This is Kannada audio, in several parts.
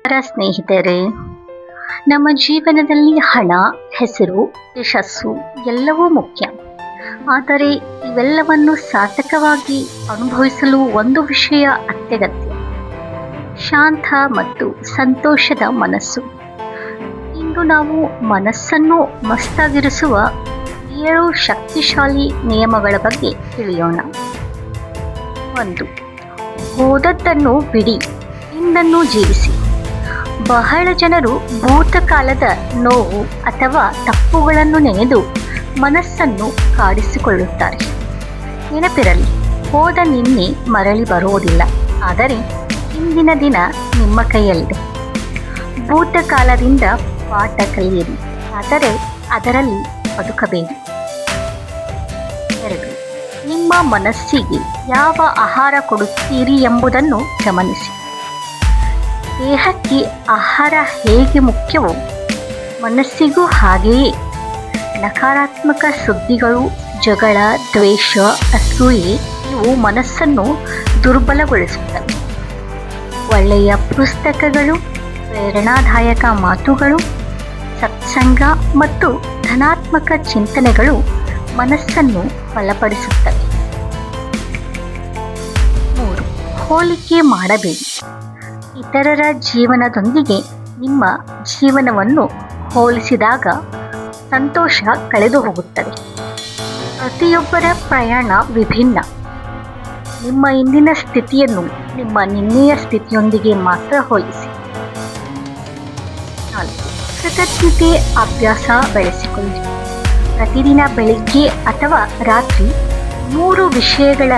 ಸ್ನೇಹಿತರೆ, ನಮ್ಮ ಜೀವನದಲ್ಲಿ ಹಣ, ಹೆಸರು, ಯಶಸ್ಸು ಎಲ್ಲವೂ ಮುಖ್ಯ. ಆದರೆ ಇವೆಲ್ಲವನ್ನು ಸಾರ್ಥಕವಾಗಿ ಅನುಭವಿಸಲು ಒಂದು ವಿಷಯ ಅತ್ಯಗತ್ಯ: ಶಾಂತ ಮತ್ತು ಸಂತೋಷದ ಮನಸ್ಸು. ಇಂದು ನಾವು ಮನಸ್ಸನ್ನು ಮಸ್ತಾಗಿರಿಸುವ 7 ಶಕ್ತಿಶಾಲಿ ನಿಯಮಗಳ ಬಗ್ಗೆ ತಿಳಿಯೋಣ. 1. ಹೋದದ್ದನ್ನು ಬಿಡಿ, ಇಂದನ್ನು ಜೀವಿಸಿ. ಬಹಳ ಜನರು ಭೂತಕಾಲದ ನೋವು ಅಥವಾ ತಪ್ಪುಗಳನ್ನು ನೆನೆದು ಮನಸ್ಸನ್ನು ಕಾಡಿಸಿಕೊಳ್ಳುತ್ತಾರೆ. ನೆನಪಿರಲಿ, ಹೋದ ನಿನ್ನೆ ಮರಳಿ ಬರುವುದಿಲ್ಲ, ಆದರೆ ಇಂದಿನ ದಿನ ನಿಮ್ಮ ಕೈಯಲ್ಲಿದೆ. ಭೂತಕಾಲದಿಂದ ಪಾಠ ಕಲಿಯಿರಿ, ಆದರೆ ಅದರಲ್ಲಿ ಬದುಕಬೇಡಿ. 2. ನಿಮ್ಮ ಮನಸ್ಸಿಗೆ ಯಾವ ಆಹಾರ ಕೊಡುತ್ತೀರಿ ಎಂಬುದನ್ನು ಗಮನಿಸಿ. ದೇಹಕ್ಕೆ ಆಹಾರ ಹೇಗೆ ಮುಖ್ಯವೋ ಮನಸ್ಸಿಗೂ ಹಾಗೆಯೇ. ನಕಾರಾತ್ಮಕ ಸುದ್ದಿಗಳು, ಜಗಳ, ದ್ವೇಷ, ಅಸೂಯೆ ಇವು ಮನಸ್ಸನ್ನು ದುರ್ಬಲಗೊಳಿಸುತ್ತವೆ. ಒಳ್ಳೆಯ ಪುಸ್ತಕಗಳು, ಪ್ರೇರಣಾದಾಯಕ ಮಾತುಗಳು, ಸತ್ಸಂಗ ಮತ್ತು ಧನಾತ್ಮಕ ಚಿಂತನೆಗಳು ಮನಸ್ಸನ್ನು ಬಲಪಡಿಸುತ್ತವೆ. 3. ಹೋಲಿಕೆ ಮಾಡಬೇಡಿ. ಇತರರ ಜೀವನದೊಂದಿಗೆ ನಿಮ್ಮ ಜೀವನವನ್ನು ಹೋಲಿಸಿದಾಗ ಸಂತೋಷ ಕಳೆದು ಹೋಗುತ್ತದೆ. ಪ್ರತಿಯೊಬ್ಬರ ಪ್ರಯಾಣ ವಿಭಿನ್ನ. ನಿಮ್ಮ ಇಂದಿನ ಸ್ಥಿತಿಯನ್ನು ನಿಮ್ಮ ನಿನ್ನೆಯ ಸ್ಥಿತಿಯೊಂದಿಗೆ ಮಾತ್ರ ಹೋಲಿಸಿ. 4. ಕೃತಜ್ಞತೆ ಅಭ್ಯಾಸ ಬೆಳೆಸಿಕೊಳ್ಳಿ. ಪ್ರತಿದಿನ ಬೆಳಿಗ್ಗೆ ಅಥವಾ ರಾತ್ರಿ 3 ವಿಷಯಗಳ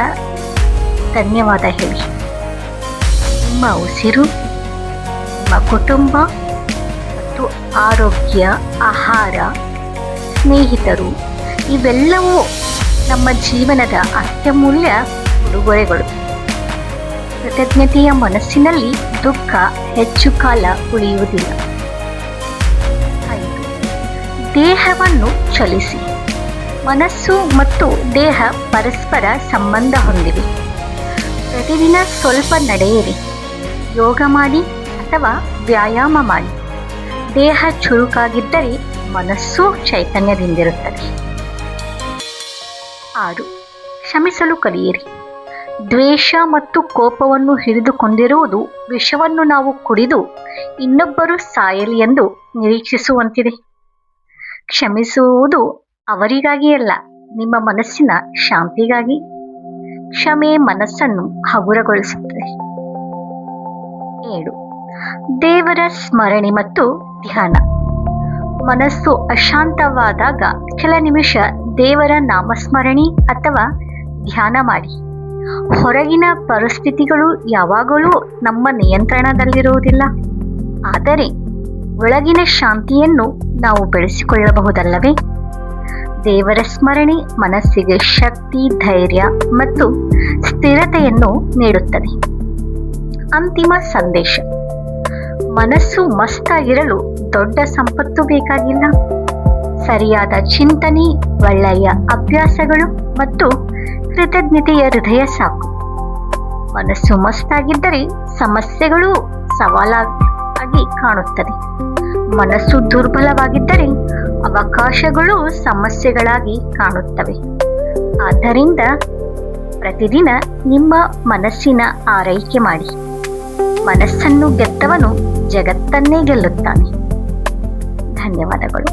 ಧನ್ಯವಾದ ಹೇಳಿ. ನಿಮ್ಮ ಉಸಿರು, ನಿಮ್ಮ ಕುಟುಂಬ ಮತ್ತು ಆರೋಗ್ಯ, ಆಹಾರ, ಸ್ನೇಹಿತರು ಇವೆಲ್ಲವೂ ನಮ್ಮ ಜೀವನದ ಅತ್ಯಮೂಲ್ಯ ಉಡುಗೊರೆಗಳು. ಕೃತಜ್ಞತೆಯ ಮನಸ್ಸಿನಲ್ಲಿ ದುಃಖ ಹೆಚ್ಚು ಕಾಲ ಉಳಿಯುವುದಿಲ್ಲ. 5. ದೇಹವನ್ನು ಚಲಿಸಿ. ಮನಸ್ಸು ಮತ್ತು ದೇಹ ಪರಸ್ಪರ ಸಂಬಂಧ ಹೊಂದಿವೆ. ಪ್ರತಿದಿನ ಸ್ವಲ್ಪ ನಡೆಯಿರಿ, ಯೋಗ ಮಾಡಿ ಅಥವಾ ವ್ಯಾಯಾಮ ಮಾಡಿ. ದೇಹ ಚುರುಕಾಗಿದ್ದರೆ ಮನಸ್ಸು ಚೈತನ್ಯದಿಂದಿರುತ್ತದೆ. 6. ಕ್ಷಮಿಸಲು ಕಲಿಯಿರಿ. ದ್ವೇಷ ಮತ್ತು ಕೋಪವನ್ನು ಹಿಡಿದುಕೊಂಡಿರುವುದು ವಿಷವನ್ನು ನಾವು ಕುಡಿದು ಇನ್ನೊಬ್ಬರು ಸಾಯಲಿ ಎಂದು ನಿರೀಕ್ಷಿಸುವಂತಿದೆ. ಕ್ಷಮಿಸುವುದು ಅವರಿಗಾಗಿ ಅಲ್ಲ, ನಿಮ್ಮ ಮನಸ್ಸಿನ ಶಾಂತಿಗಾಗಿ. ಕ್ಷಮೆ ಮನಸ್ಸನ್ನು ಹಗುರಗೊಳಿಸುತ್ತದೆ. 7. ದೇವರ ಸ್ಮರಣೆ ಮತ್ತು ಧ್ಯಾನ. ಮನಸ್ಸು ಅಶಾಂತವಾದಾಗ ಕೆಲ ನಿಮಿಷ ದೇವರ ನಾಮಸ್ಮರಣೆ ಅಥವಾ ಧ್ಯಾನ ಮಾಡಿ. ಹೊರಗಿನ ಪರಿಸ್ಥಿತಿಗಳು ಯಾವಾಗಲೂ ನಮ್ಮ ನಿಯಂತ್ರಣದಲ್ಲಿರುವುದಿಲ್ಲ, ಆದರೆ ಒಳಗಿನ ಶಾಂತಿಯನ್ನು ನಾವು ಬೆಳೆಸಿಕೊಳ್ಳಬಹುದಲ್ಲವೇ? ದೇವರ ಸ್ಮರಣೆ ಮನಸ್ಸಿಗೆ ಶಕ್ತಿ, ಧೈರ್ಯ ಮತ್ತು ಸ್ಥಿರತೆಯನ್ನು ನೀಡುತ್ತದೆ. ಅಂತಿಮ ಸಂದೇಶ: ಮನಸ್ಸು ಮಸ್ತಾಗಿರಲು ದೊಡ್ಡ ಸಂಪತ್ತು ಬೇಕಾಗಿಲ್ಲ. ಸರಿಯಾದ ಚಿಂತನೆ, ಒಳ್ಳೆಯ ಅಭ್ಯಾಸಗಳು ಮತ್ತು ಕೃತಜ್ಞತೆಯ ಹೃದಯ ಸಾಕು. ಮನಸ್ಸು ಮಸ್ತಾಗಿದ್ದರೆ ಸಮಸ್ಯೆಗಳು ಸವಾಲಾಗಿ ಕಾಣುತ್ತದೆ. ಮನಸ್ಸು ದುರ್ಬಲವಾಗಿದ್ದರೆ ಅವಕಾಶಗಳು ಸಮಸ್ಯೆಗಳಾಗಿ ಕಾಣುತ್ತವೆ. ಆದ್ದರಿಂದ ಪ್ರತಿದಿನ ನಿಮ್ಮ ಮನಸ್ಸಿನ ಆರೈಕೆ ಮಾಡಿ. ಮನಸ್ಸನ್ನು ಗೆದ್ದವನು ಜಗತ್ತನ್ನೇ ಗೆಲ್ಲುತ್ತಾನೆ. ಧನ್ಯವಾದಗಳು.